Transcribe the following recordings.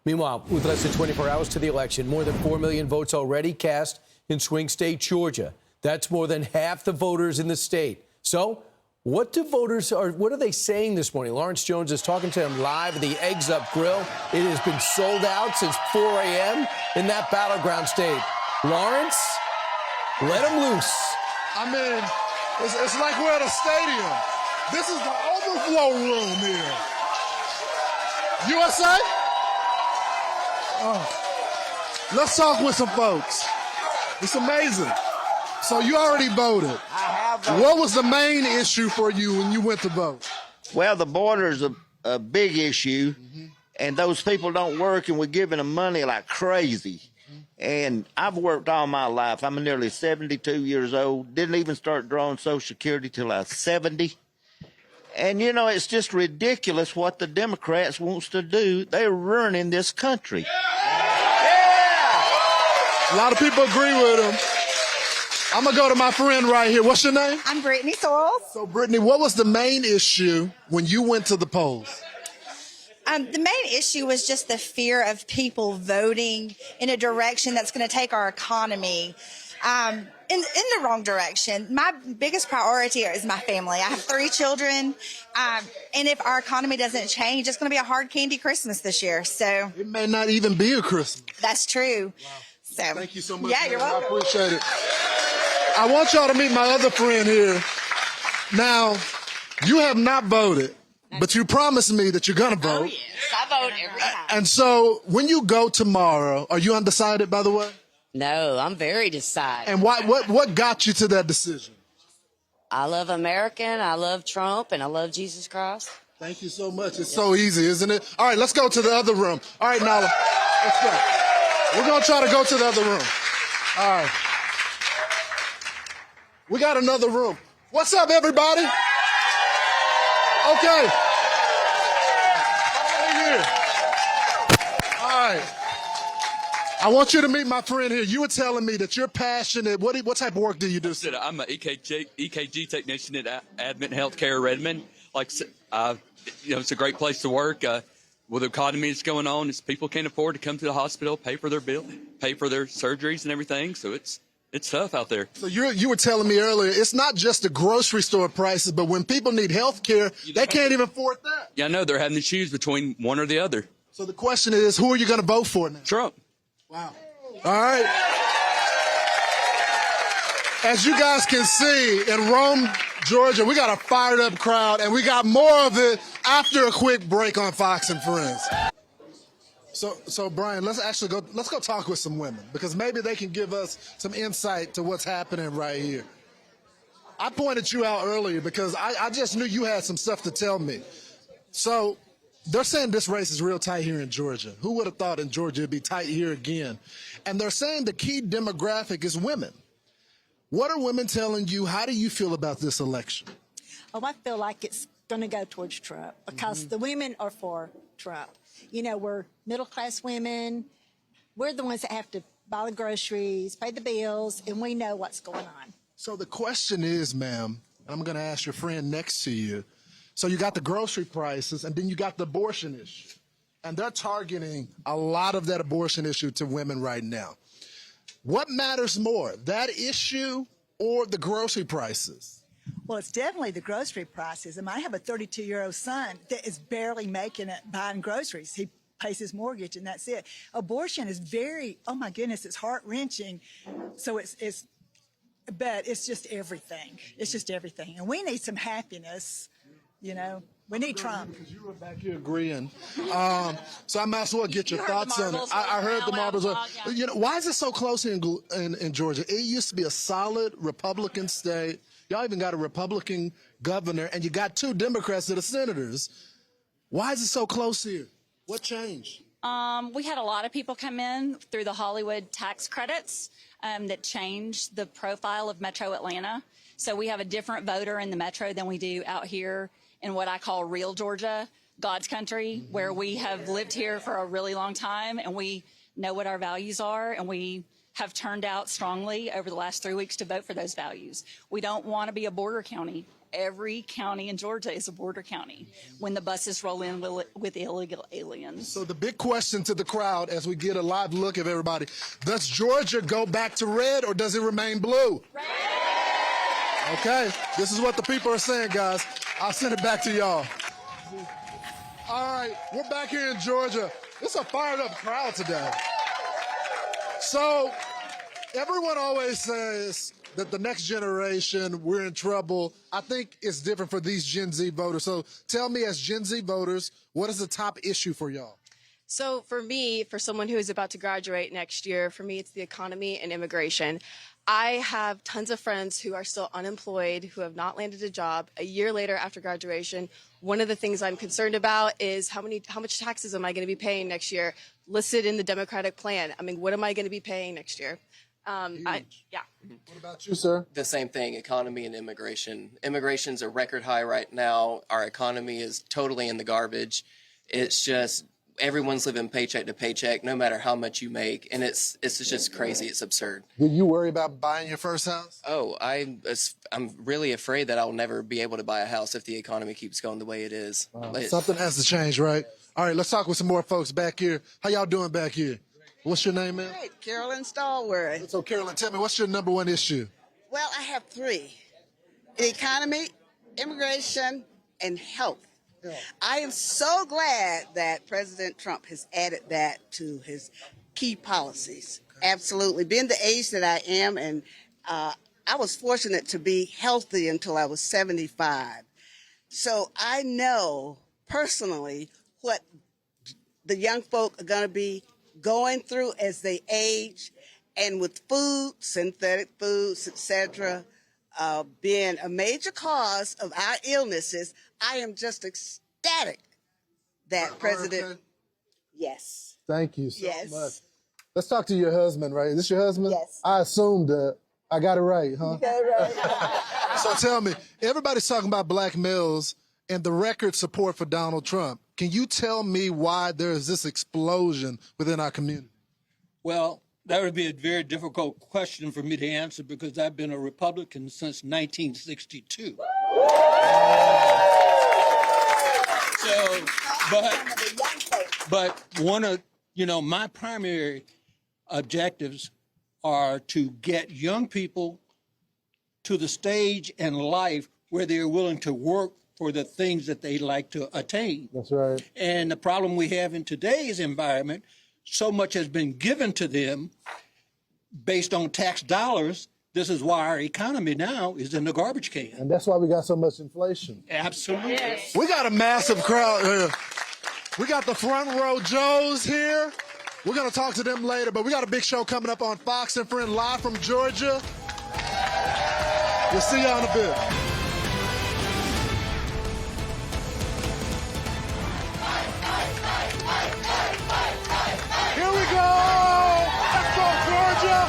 Meanwhile, with less than 24 hours to the election, more than 4 million votes already cast in swing state Georgia. That's more than half the voters in the state. So what are they saying this morning? Lawrence Jones is talking to them live at the Eggs Up Grill. It has been sold out since 4 a.m. in that battleground state. Lawrence, let them loose. I mean, it's like we're at a stadium. This is the overflow room here. USA? Oh. Let's talk with some folks. It's amazing. So you already voted. I have voted. What was the main issue for you when you went to vote? Well, the border's a big issue, and those people don't work, and we're giving them money like crazy. And I've worked all my life. I'm nearly 72 years old. Didn't even start drawing Social Security till I was 70. And, you know, it's just ridiculous what the Democrats wants to do. They're ruining this country. A lot of people agree with him. I'm going to go to my friend right here. What's your name? I'm Brittany Sorrells. So, Brittany, what was the main issue when you went to the polls? The main issue was just the fear of people voting in a direction that's going to take our economy in the wrong direction. My biggest priority is my family. I have 3 children, and if our economy doesn't change, it's going to be a hard candy Christmas this year. So It may not even be a Christmas. that's true. Wow. So Thank you so much. Yeah, you're welcome. I appreciate it. I want y'all to meet my other friend here. Now, you have not voted, but you promised me that you're going to vote. Oh, yes. I vote every time. And so when you go tomorrow, are you undecided, by the way? No, I'm very decided. And what got you to that decision? I love American, I love Trump, and I love Jesus Christ. Thank you so much. It's so easy, isn't it? All right, let's go to the other room. All right, Nala, let's go. We're going to try to go to the other room. All right. We got another room. What's up, everybody? Okay. Over here. All right. I want you to meet my friend here. You were telling me that you're passionate. What type of work do you do? I'm an EKG technician at Advent Healthcare Redmond. It's a great place to work. With the economy that's going on, people can't afford to come to the hospital, pay for their bill, pay for their surgeries and everything. So it's tough out there. So you were telling me earlier, it's not just the grocery store prices, but when people need health care, they can't even afford that. Yeah, I know. They're having to choose between one or the other. So the question is, who are you going to vote for now? Trump. Wow. All right. As you guys can see, in Rome, Georgia, we got a fired up crowd, and we got more of it after a quick break on Fox and Friends. So Brian, let's go talk with some women, because maybe they can give us some insight to what's happening right here. I pointed you out earlier because I just knew you had some stuff to tell me. So they're saying this race is real tight here in Georgia. Who would have thought in Georgia it'd be tight here again? And they're saying the key demographic is women. What are women telling you? How do you feel about this election? Oh, I feel like it's going to go towards Trump because the women are for Trump. You know, we're middle-class women. We're the ones that have to buy the groceries, pay the bills, and we know what's going on. So the question is, ma'am, and I'm going to ask your friend next to you. So you got the grocery prices, and then you got the abortion issue. And they're targeting a lot of that abortion issue to women right now. What matters more, that issue or the grocery prices? Well, it's definitely the grocery prices. I have a 32-year-old son that is barely making it buying groceries. He pays his mortgage, and that's it. Abortion is oh my goodness, it's heart-wrenching. So but it's just everything. It's just everything. And we need some happiness, you know. We need Trump. Because you were back here agreeing. So I might as well get your thoughts on it. I heard the marbles. You know, why is it so close in Georgia? It used to be a solid Republican state. Y'all even got a Republican governor, and you got 2 Democrats that are senators. Why is it so close here? What changed? We had a lot of people come in through the Hollywood tax credits that changed the profile of Metro Atlanta. So we have a different voter in the Metro than we do out here in what I call real Georgia, God's country, where we have lived here for a really long time and we know what our values are, and we have turned out strongly over the last 3 weeks to vote for those values. We don't want to be a border county. every county in Georgia is a border county when the buses roll in with illegal aliens. So the big question to the crowd as we get a live look of everybody, does Georgia go back to red or does it remain blue? Red! Okay, this is what the people are saying, guys. I'll send it back to y'all. All right, we're back here in Georgia. It's a fired up crowd today. So everyone always says that the next generation, we're in trouble. I think it's different for these Gen Z voters. So tell me, as Gen Z voters, what is the top issue for y'all? So for me, for someone who is about to graduate next year, for me, it's the economy and immigration. I have tons of friends who are still unemployed, who have not landed a job a year later after graduation. One of the things I'm concerned about is how much taxes am I going to be paying next year, listed in the Democratic plan. I mean, what am I going to be paying next year? What about you, sir? The same thing, economy and immigration. Immigration's a record high right now. Our economy is totally in the garbage. It's just everyone's living paycheck to paycheck, no matter how much you make, and it's just crazy. It's absurd. Do you worry about buying your first house? Oh, I'm really afraid that I'll never be able to buy a house if the economy keeps going the way it is. Wow. Something has to change, right? All right, let's talk with some more folks back here. How y'all doing back here? What's your name, man? Great, Carolyn Stallworth. So, Carolyn, tell me, what's your number one issue? Well, I have three: the economy, immigration, and health. Yeah. I am so glad that President Trump has added that to his key policies. Okay. Absolutely. Being the age that I am, and I was fortunate to be healthy until I was 75. So I know personally what the young folk are going to be going through as they age, and with food, synthetic foods, etc., being a major cause of our illnesses, I am just ecstatic that President. Yes. Thank you so yes. much. Let's talk to your husband, right? Is this your husband? Yes. I assumed I got it right, huh? You got it right. So tell me, everybody's talking about black males and the record support for Donald Trump. Can you tell me why there is this explosion within our community? Well, that would be a very difficult question for me to answer because I've been a Republican since 1962. But one of, my primary objectives are to get young people to the stage in life where they're willing to work for the things that they like to attain. That's right. And the problem we have in today's environment, so much has been given to them based on tax dollars. This is why our economy now is in the garbage can. And that's why we got so much inflation. Absolutely. Yes. We got a massive crowd here. We got the front row Joes here. We're going to talk to them later, but we got a big show coming up on Fox and Friends live from Georgia. We'll see y'all in a bit. Here we go! Let's go, Georgia!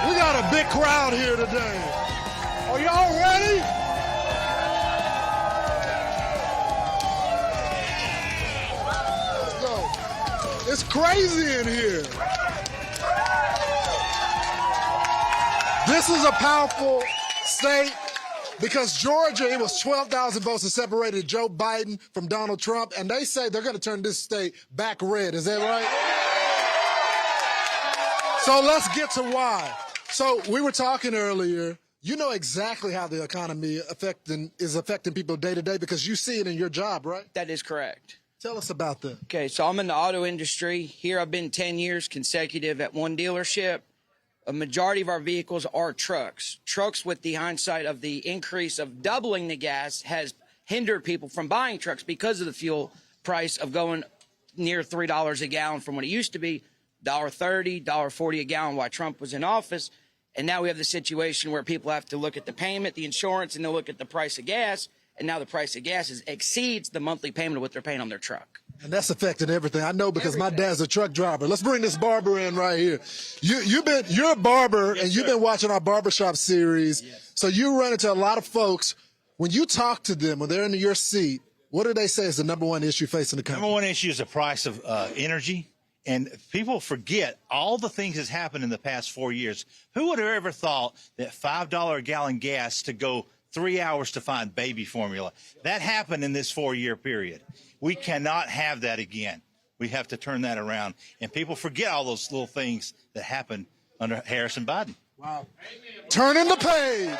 We got a big crowd here today. Are y'all ready? Let's go. It's crazy in here. This is a powerful state. Because Georgia, it was 12,000 votes that separated Joe Biden from Donald Trump, and they say they're going to turn this state back red. Is that right? So let's get to why. So we were talking earlier. You know exactly how the economy is affecting people day to day because you see it in your job, right? That is correct. Tell us about that. Okay, so I'm in the auto industry. Here I've been 10 years consecutive at one dealership. A majority of our vehicles are trucks. Trucks, with the hindsight of the increase of doubling the gas, has hindered people from buying trucks because of the fuel price of going near $3 a gallon from what it used to be, $1.30, $1.40 a gallon while Trump was in office. And now we have the situation where people have to look at the payment, the insurance, and they'll look at the price of gas. And now the price of gas exceeds the monthly payment of what they're paying on their truck. And that's affecting everything. I know because my dad's a truck driver. Let's bring this barber in right here. You're a barber, yes, and you've been watching our barbershop series. Yes. So you run into a lot of folks. When you talk to them, when they're in your seat, what do they say is the number one issue facing the country? Number one issue is the price of energy And people forget all the things that's happened in the past 4 years. Who would have ever thought that $5 a gallon gas to go 3 hours to find baby formula? That happened in this 4-year period. We cannot have that again. We have to turn that around. And people forget all those little things that happened under Harris and Biden. Wow. Turning the page.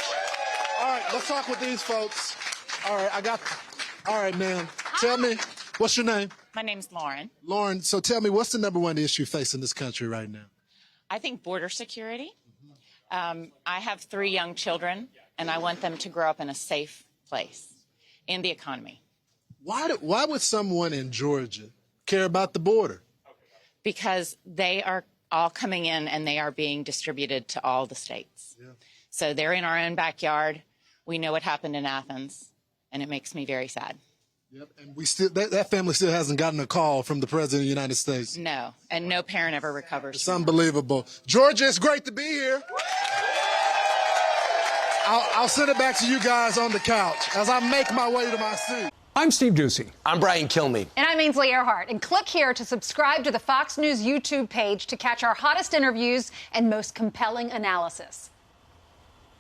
All right, let's talk with these folks. All right, ma'am. Tell me, what's your name? My name's Lauren. Lauren, so tell me, what's the number one issue facing this country right now? I think border security. I have 3 young children, and I want them to grow up in a safe place. And the economy. Why would someone in Georgia care about the border? Because they are all coming in and they are being distributed to all the states. Yeah. So they're in our own backyard. We know what happened in Athens, and it makes me very sad. Yep, and we still that family still hasn't gotten a call from the President of the United States. No, and no parent ever recovers. It's unbelievable. Georgia, it's great to be here. I'll send it back to you guys on the couch as I make my way to my seat. I'm Steve Ducey. I'm Brian Kilmeade. And I'm Ainsley Earhart. And click here to subscribe to the Fox News YouTube page to catch our hottest interviews and most compelling analysis.